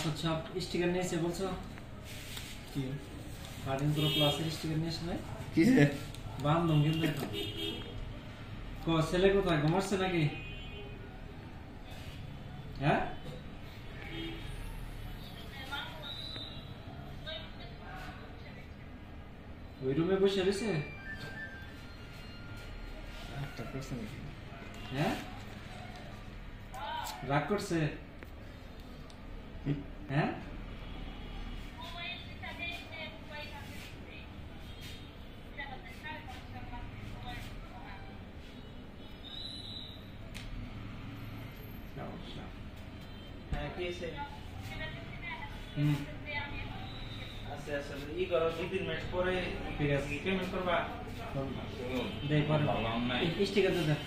সব স্টিকার নিয়েছে বলছো কি কার্ডিন প্রো প্লাসের স্টিকার নিয়েছে না কিসে বান্ধব কিন্তু এখন কো ছেলে কোথায় ঘুমাচ্ছে নাকি হ্যাঁ ওই রুমে বসে রয়েছে হ্যাঁ রাগ করছে হ্যাঁ ই করো 2-3 মিনিট পরে ঠিক আছে পেমেন্ট করবা দেখ পরে স্টিকার তো দেখ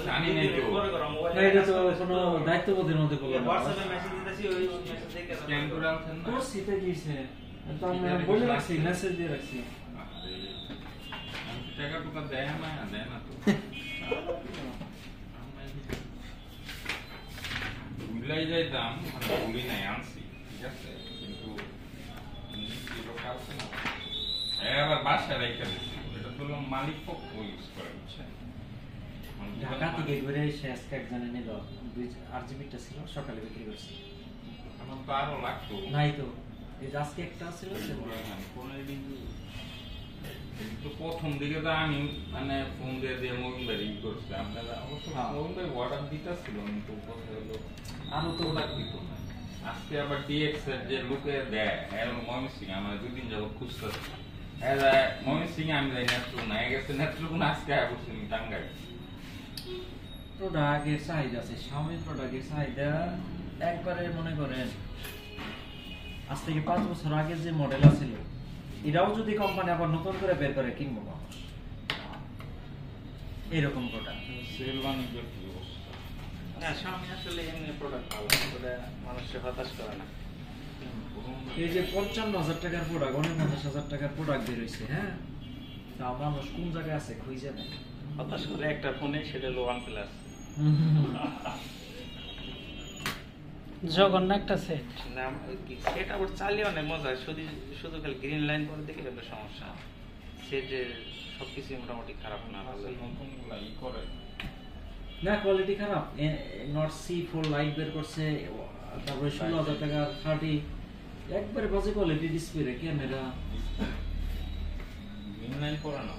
জানি নাই তো পরে করো না মোবাইল এটা তো কোনো দায়িত্ববোধের মধ্যে পড়লো না হোয়াটসঅ্যাপে মেসেজ দিতেছি ওই মেসেজ দেখে স্ক্যান করে আনছেন না তোর সিটে দিয়েছে তো আমি বলে রাখছি মেসেজ দিয়ে রাখছি টাকা টুকা দেয় না তো ভুলাই যাইতাম ভুলি নাই আনছি ঠিক আছে কিন্তু আবার বাসায় রেখে দিচ্ছি এটা তো মালিক পক্ষ ইউজ করে বুঝছেন ঢাকা থেকে ঘুরে এসে আজকে একজনে নিল 2 RGB ছিল সকালে বিক্রি করছি আমার তো আরো লাগতো নাই তো এই যে আজকে একটা ছিল কিন্তু প্রথম দিকে তো আমি মানে ফোন দিয়ে মোবিল ভাই রিং করছি আপনারা অবশ্য মোবিল ভাই অর্ডার দিতেছিল কিন্তু কথা হলো আরো তো দিত না আজকে আবার ডিএক্স এর যে লুকে দেয় এর ময়মন সিং আমার 2 দিন যাবত খুঁজতেছি এর ময়মন সিং আমি যাই নেট্রু না গেছে নেট্রু কোন আজকে আসছে টাঙ্গাই প্রোডাক্টের চাহিদা আছে Xiaomi প্রোডাক্টের চাহিদা একবারে মনে করেন আজ থেকে 5 বছর আগে যে মডেল আছিল এটাও যদি কোম্পানি আবার নতুন করে বের করে কিনবো মানুষ এরকম প্রোডাক্ট সেল বাণিজ্য কি অবস্থা না সামনে আসলে এমনি প্রোডাক্ট ভালো করে মানুষকে হতাশ করে না এই যে 55,000 টাকার প্রোডাক্ট 49,000 টাকার প্রোডাক্ট বের হইছে হ্যাঁ তা মানুষ কোন জায়গায় আছে খুঁজে নেই হতাশ করে একটা ফোনে সেটা হলো OnePlus জঘন্য একটা সেট না সেট আবার চালিয়েও নেই মজা শুধু খালি গ্রিন লাইন করে দেখে একটা সমস্যা সেটে সবকিছু মোটামুটি খারাপ না হলে নতুন গুলা ই করে না কোয়ালিটি খারাপ নট C4 লাইট বের করছে তারপরে 16,000 টাকা 30 একবারে বাজে quality display camera green line করে না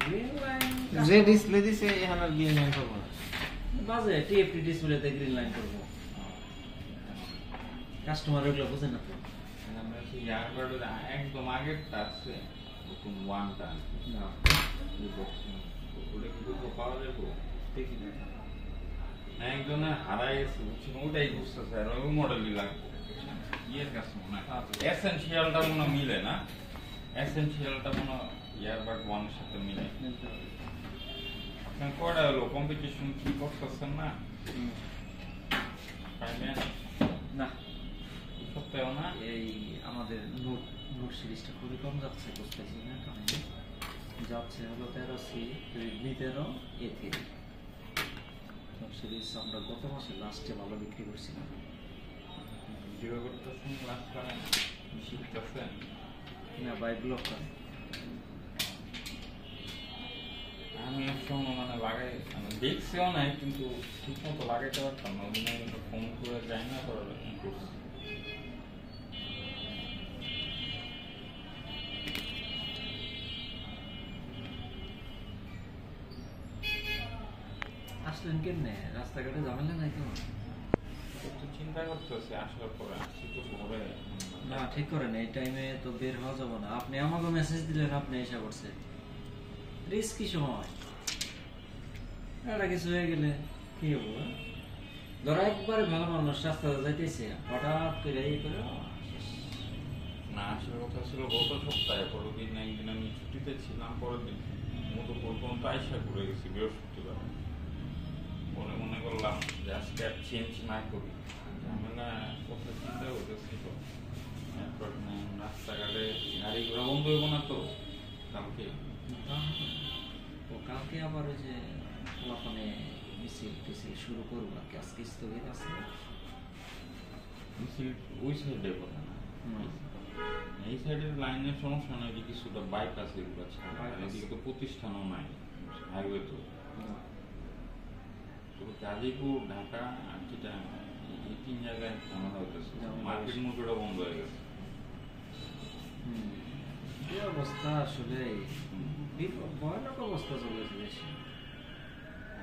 গ্রিন লাইন যে ডিসপ্লে দিছে এখানে আর গ্রিন লাইন করব না বাজে TFT ডিসপ্লেতে গ্রিন লাইন করব কাস্টমার এগুলো বুঝে না তো আমরা সেই ইয়ারবাড একদম আগের আছে নতুন ওয়ানটা না এই বক্স ওটা কিন্তু পাওয়া যাবে দেখি না একজন হারাই গেছে বুঝছেন ওটাই বুঝতেছে আর ওই মডেলই লাগবে ইয়ের কাছে মনে হয় এসেনশিয়ালটা মনে মিলে না এসেনশিয়ালটা মনে ইয়ারবাড ওয়ানের সাথে মিলে আপনার কয়টা হলো কম্পিটিশন কি করতেছেন না পাইলেন না সপ্তাহে না এই আমাদের নোট সিরিজটা খুবই কম যাচ্ছে বুঝতেছি না কারণে যাচ্ছে হলো 13C Redmi 13A3 note series আমরা গত মাসে লাস্টে ভালো বিক্রি করছিলাম ভিডিও করতেছেন ক্লাস করেন শিখতেছেন না বাই ব্লক করে আমি একসময় মানে লাগাই মানে দেখছিও নাই কিন্তু ঠিক মতো লাগাইতে পারতাম না ওই জন্য ফোন করে যাই না করে ই করছি আসলেন কেমনে রাস্তাঘাটে ঝামেলা নাই তো একটু চিন্তা করতেছি আসার পরে আসছি তো ঘরে না ঠিক করেন এই টাইমে তো বের হওয়া যাবে না আপনি আমাকে মেসেজ দিলেন আপনি এসে পড়ছে রিস্কি সময় এটা কিছু হয়ে গেলে কি হবো ধরো একবারে ভালো মানুষ রাস্তাতে যাইতেছে হঠাৎ করে এই করে না আসার কথা ছিল গত সপ্তাহে পরের দিন একদিন আমি ছুটিতে ছিলাম পরের দিন মতো পর্যন্ত আইসা ঘুরে গেছি বৃহস্পতিবার মনে করলাম যে আজকে আর চেঞ্জ না করি ঝামেলা কথা চিন্তা করতেছি তো রাস্তাঘাটে গাড়ি ঘোড়া বন্ধ হইব না তো কালকে ও কালকে আবার ওই যে ওখানে মিছিল টিছিল শুরু করবো আর কি আজকে স্থগিত আছে ওই সাইডে কথা না, হুম। এই সাইডের লাইনের সমস্যা নাই, যে কিছুটা বাইক আছে এগুলো ছাড়া, আর Bypass। এদিকে তো প্রতিষ্ঠানও নাই, হাইওয়ে তো। হুম। তবে গাজীপুর, ঢাকা আর যেটা এই 3 জায়গায় ঝামেলা হইতেছে, মার্কেট মুখটা বন্ধ হয়ে গেছে। হুম। এই অবস্থা আসলে ভয়ানক অবস্থা চলেছে দেশে।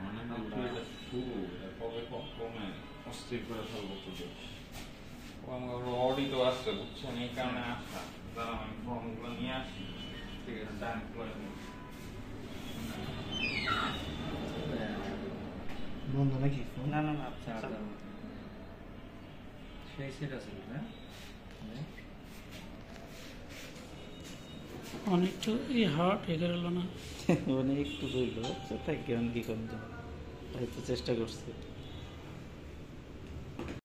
মানে কিন্তু এটা শুরু, এটা কবে কমে অস্থির করে ফেলবো তো দেশ। ও আমার অডিট আসছে, বুঝছেন, এই কারণে আসা। দাঁড়ান আমি ফর্মগুলো নিয়ে আসি, ঠিক আছে, ডান করে নিই। বন্ধ নাকি ফোন? না না না আচ্ছা চার্জার মতো। সেই সেট আছে না? অনেকটা এই হার্ট এগের হলো না মানে একটু রইল, তাই কেমন কি করতে হয়তো চেষ্টা করছে।